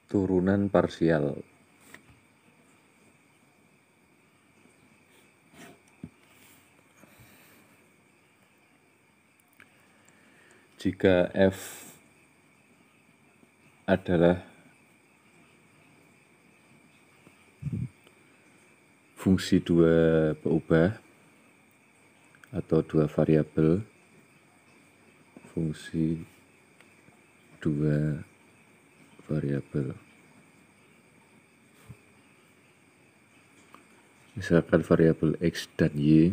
Turunan parsial. Jika F adalah fungsi dua berubah atau dua variabel, fungsi dua variabel. Misalkan variabel X dan Y.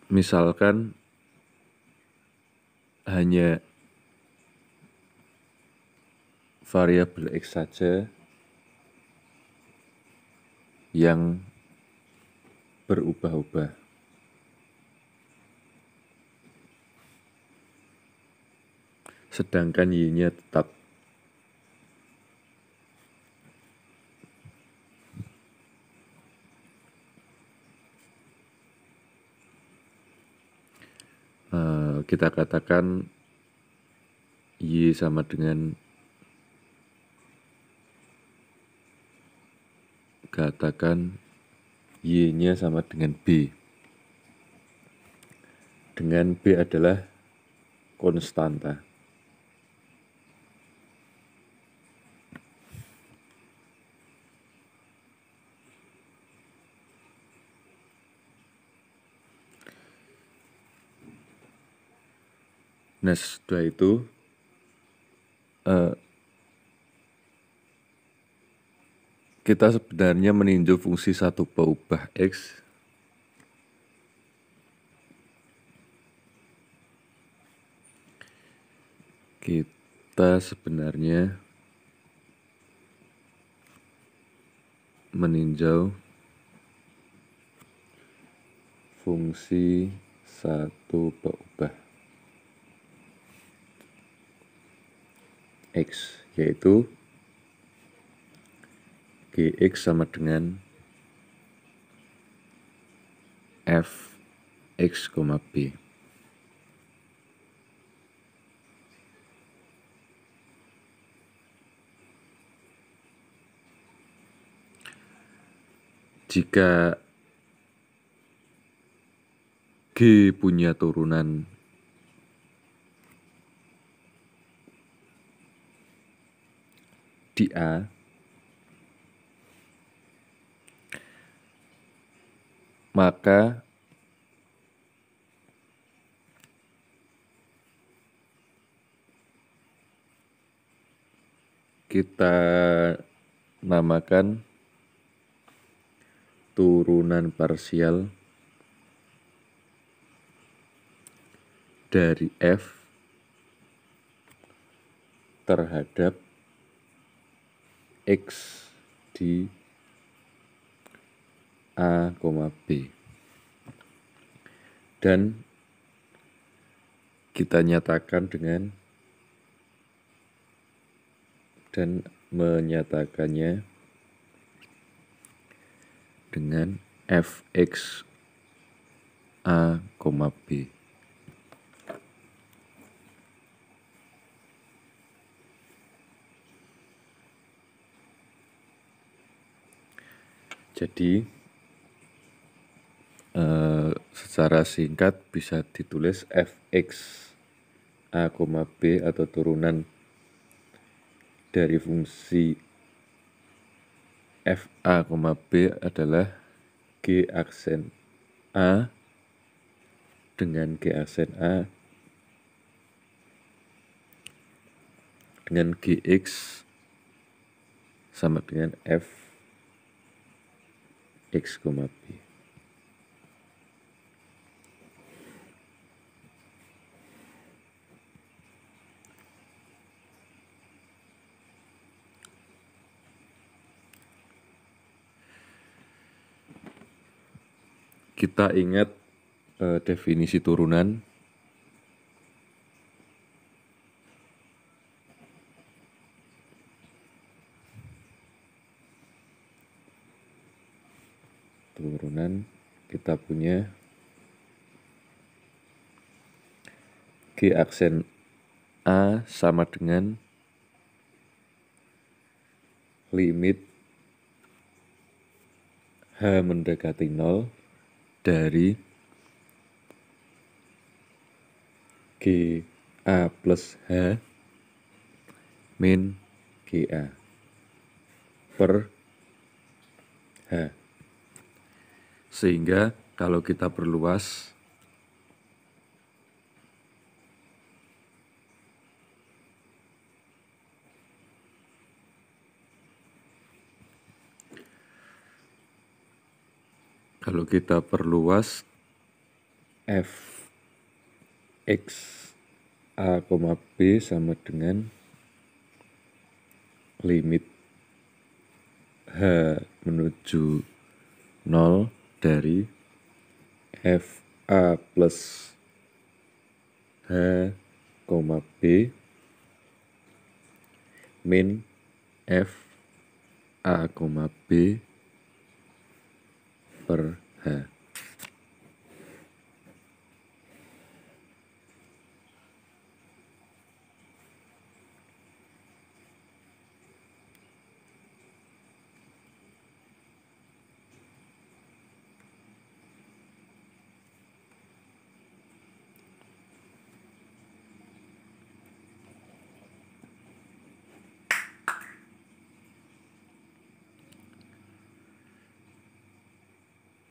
Misalkan hanya variabel X saja yang berubah-ubah. Sedangkan Y-nya tetap. Kita katakan Y sama dengan Y-nya sama dengan B. Dengan B adalah konstanta. Nah, setelah itu kita sebenarnya meninjau fungsi satu berubah X kita sebenarnya meninjau fungsi satu berubah X, yaitu Gx sama dengan Fx, B. Jika G punya turunan di A, maka kita namakan turunan parsial dari F terhadap X di A, B. Dan kita nyatakan menyatakannya dengan Fx A, B. Jadi secara singkat bisa ditulis Fx A, B atau turunan dari fungsi F A, B adalah G aksen A dengan G aksen A dengan Gx sama dengan F X, B. Kita ingat definisi turunan. Turunan kita punya G aksen A sama dengan limit H mendekati 0 dari G A plus H min GA per H. Sehingga kalau kita perluas, F X A, B sama dengan limit H menuju 0 dari F A plus H, B min F A, B per H.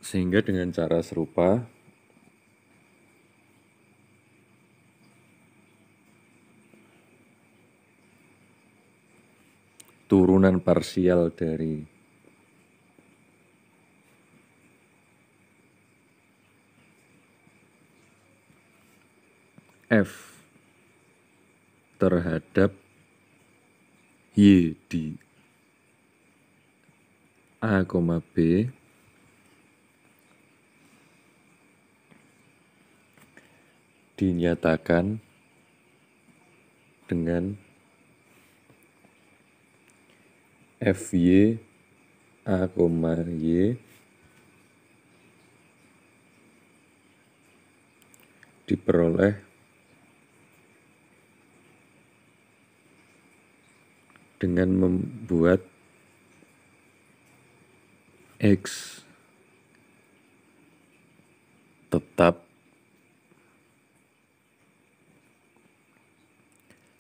Sehingga dengan cara serupa, turunan parsial dari F terhadap Y di A, B dinyatakan dengan FY A, Y diperoleh dengan membuat X tetap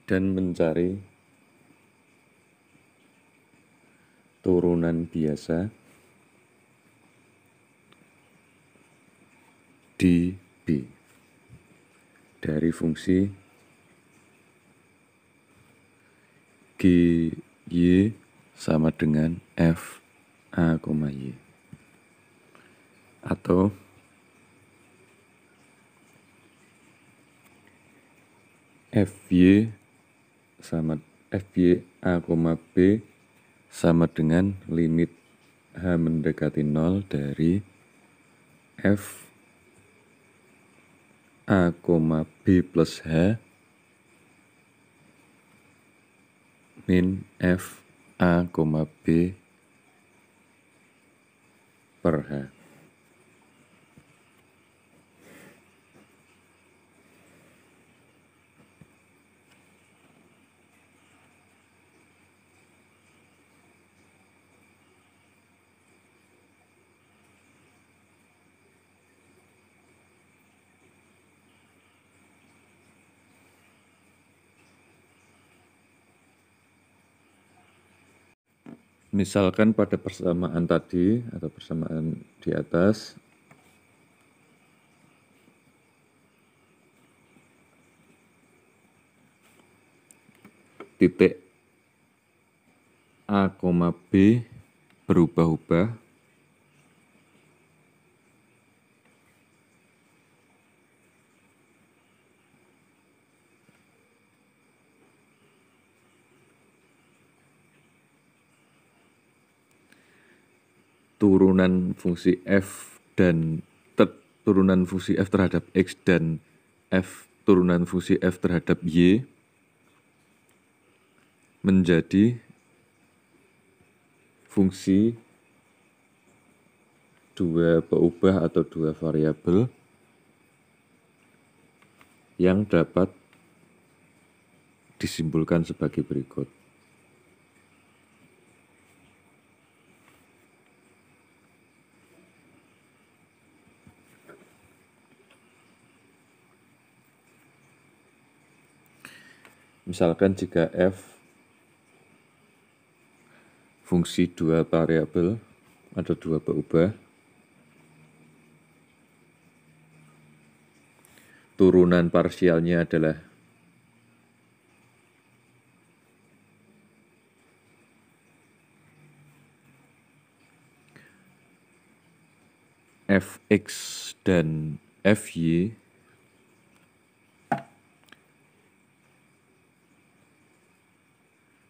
dan mencari turunan biasa di B dari fungsi GY sama dengan F A, Y atau FY A, B sama dengan limit H mendekati 0 dari F A, B plus H min F A, B per H. Misalkan pada persamaan tadi atau persamaan di atas, titik A, B berubah-ubah turunan fungsi F terhadap X dan turunan fungsi F terhadap Y menjadi fungsi dua peubah atau dua variabel yang dapat disimpulkan sebagai berikut. Misalkan jika f fungsi dua variabel atau dua berubah, turunan parsialnya adalah fx dan fy,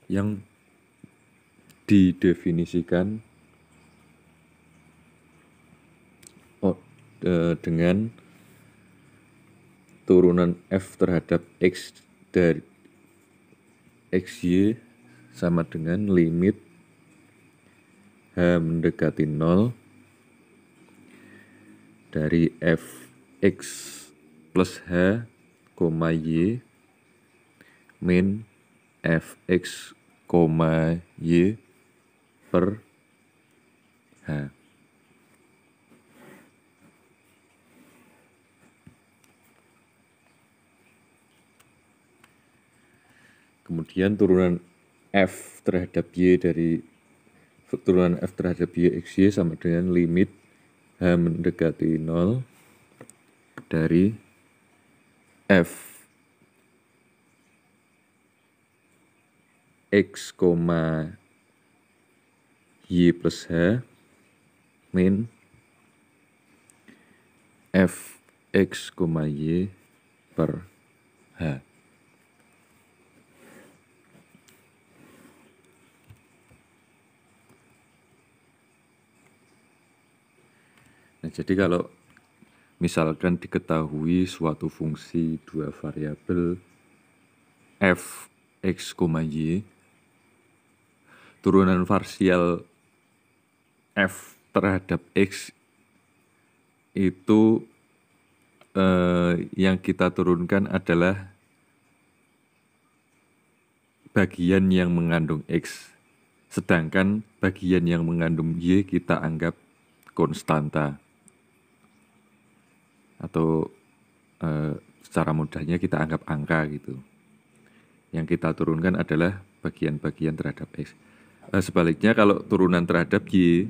yang didefinisikan dengan turunan f terhadap x dari xy sama dengan limit h mendekati 0 dari fx plus h, y min fx, y per h. Kemudian turunan f terhadap y dari turunan f terhadap y xy sama dengan limit h mendekati 0 dari f x, y plus h min f x, y per h. Nah, jadi kalau misalkan diketahui suatu fungsi dua variabel f x, y, turunan parsial f terhadap x itu yang kita turunkan adalah bagian yang mengandung x, sedangkan bagian yang mengandung y kita anggap konstanta, atau secara mudahnya kita anggap angka gitu. Yang kita turunkan adalah bagian-bagian terhadap x. Sebaliknya kalau turunan terhadap y,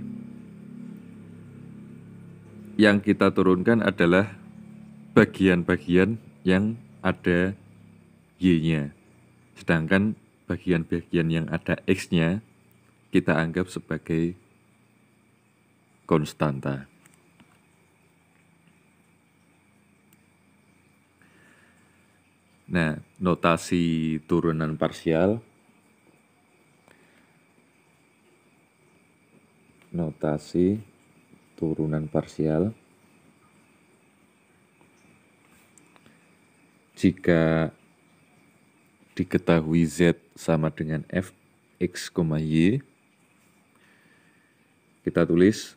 yang kita turunkan adalah bagian-bagian yang ada y-nya. Sedangkan bagian-bagian yang ada x-nya kita anggap sebagai konstanta. Nah, notasi turunan parsial. Notasi turunan parsial. Jika diketahui z sama dengan fx, y, kita tulis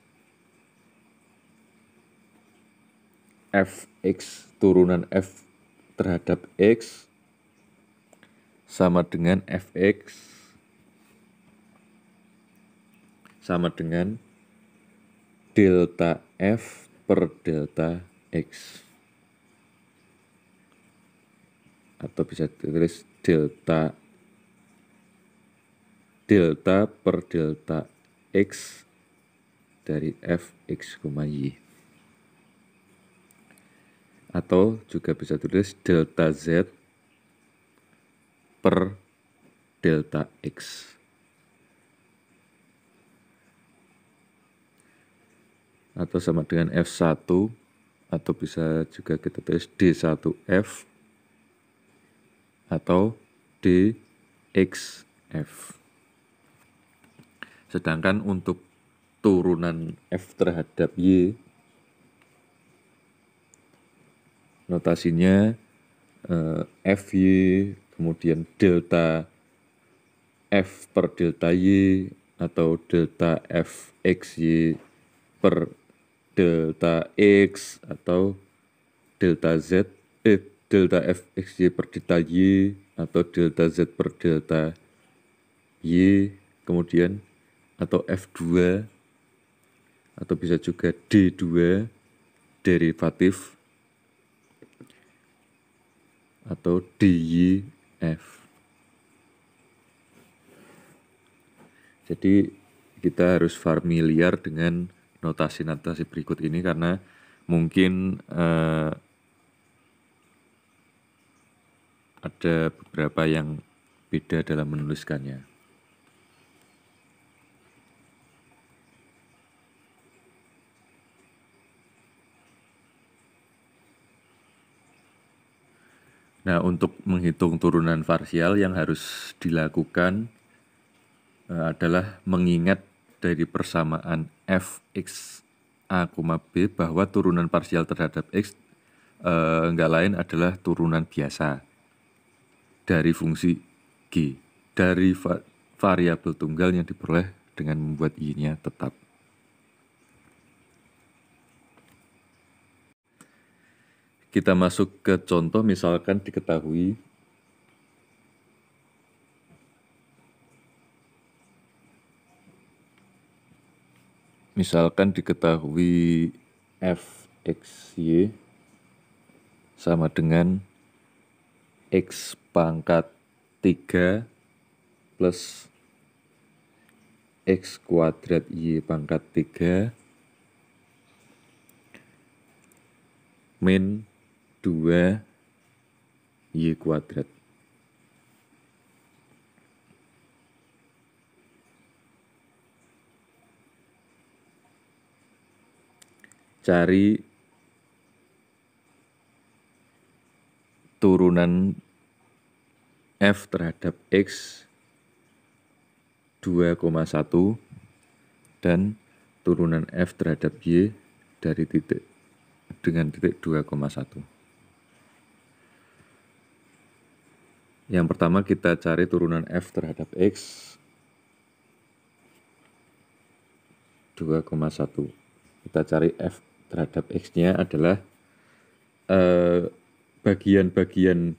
fx turunan f terhadap x sama dengan fx sama dengan delta f per delta x, atau bisa ditulis delta per delta x dari fx, y, atau juga bisa tulis delta z per delta x. Atau sama dengan F1, atau bisa juga kita tulis D1F atau DXF. Sedangkan untuk turunan F terhadap Y, notasinya FY, kemudian delta F per delta Y, atau delta FXY per delta X, atau delta Z delta fxy per delta y atau delta z per delta y, kemudian atau F2 atau bisa juga D2 derivatif atau DYF. Jadi kita harus familiar dengan notasi-notasi berikut ini karena mungkin ada beberapa yang beda dalam menuliskannya. Nah, untuk menghitung turunan parsial yang harus dilakukan adalah mengingat dari persamaan fx a, b bahwa turunan parsial terhadap x enggak lain adalah turunan biasa dari fungsi g dari variabel tunggal yang diperoleh dengan membuat y-nya tetap. Kita masuk ke contoh, misalkan diketahui fxy sama dengan x pangkat 3 plus x kuadrat y pangkat 3 min 2 y kuadrat. Cari turunan f terhadap x 2,1 dan turunan f terhadap y dari titik dengan titik 2,1. Yang pertama kita cari turunan f terhadap x 2,1. Kita cari f terhadap x-nya adalah bagian-bagian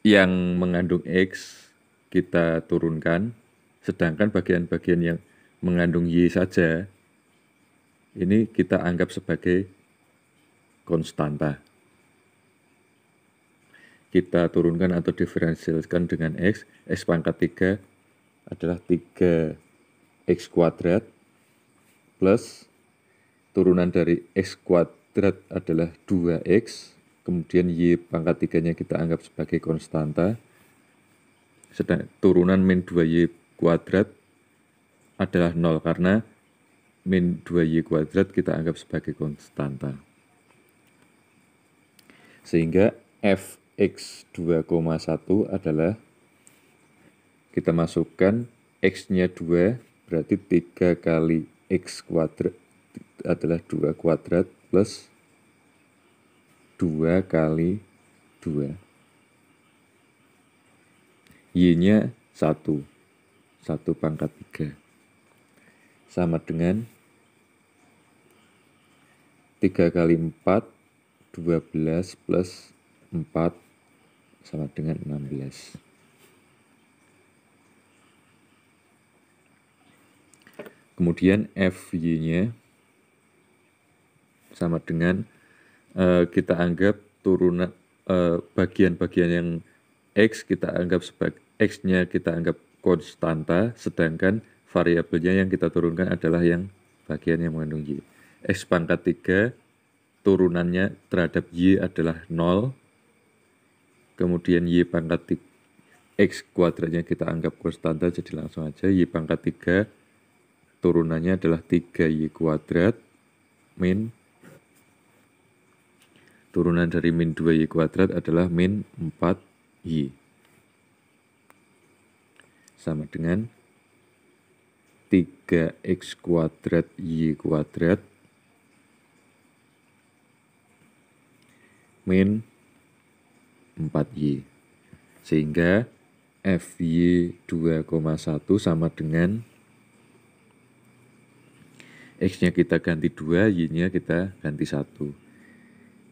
yang mengandung x kita turunkan, sedangkan bagian-bagian yang mengandung y saja ini kita anggap sebagai konstanta. Kita turunkan atau diferensialkan dengan x pangkat 3 adalah 3x kuadrat plus turunan dari x kuadrat adalah 2x, kemudian y pangkat 3-nya kita anggap sebagai konstanta, sedang turunan min 2y kuadrat adalah 0 karena min 2y kuadrat kita anggap sebagai konstanta. Sehingga fx 2,1 adalah kita masukkan x-nya 2, berarti 3 kali x kuadrat adalah 2 kuadrat plus 2 kali 2. Y-nya 1 pangkat 3. Sama dengan 3 kali 4, 12 plus 4 sama dengan 16. Kemudian FY-nya sama dengan kita anggap turunan bagian-bagian yang X kita anggap sebagai X-nya kita anggap konstanta, sedangkan variabelnya yang kita turunkan adalah yang bagian yang mengandung Y. X pangkat 3 turunannya terhadap Y adalah 0, kemudian Y pangkat 3, X kuadratnya kita anggap konstanta, jadi langsung aja Y pangkat 3 turunannya adalah 3Y kuadrat min turunan dari min 2Y kuadrat adalah min 4Y. Sama dengan 3x kuadrat y kuadrat min 4y. Sehingga fy 2,1 sama dengan x-nya kita ganti 2, y-nya kita ganti 1.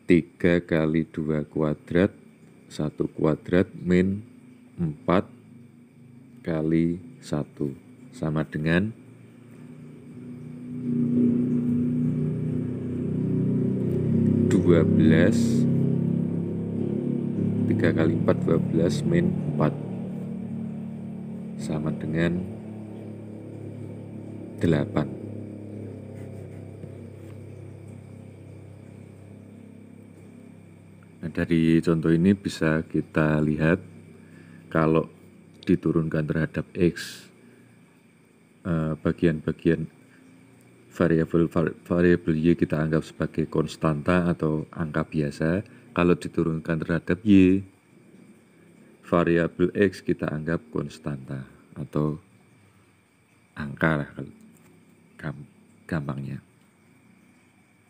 3 kali 2 kuadrat 1 kuadrat min 4 kali 1 sama dengan 12. 3 kali 4 12 min 4 sama dengan 8. Nah, dari contoh ini bisa kita lihat kalau diturunkan terhadap X bagian-bagian variabel Y kita anggap sebagai konstanta atau angka biasa. Kalau diturunkan terhadap Y, variabel X kita anggap konstanta atau angka lah gampangnya.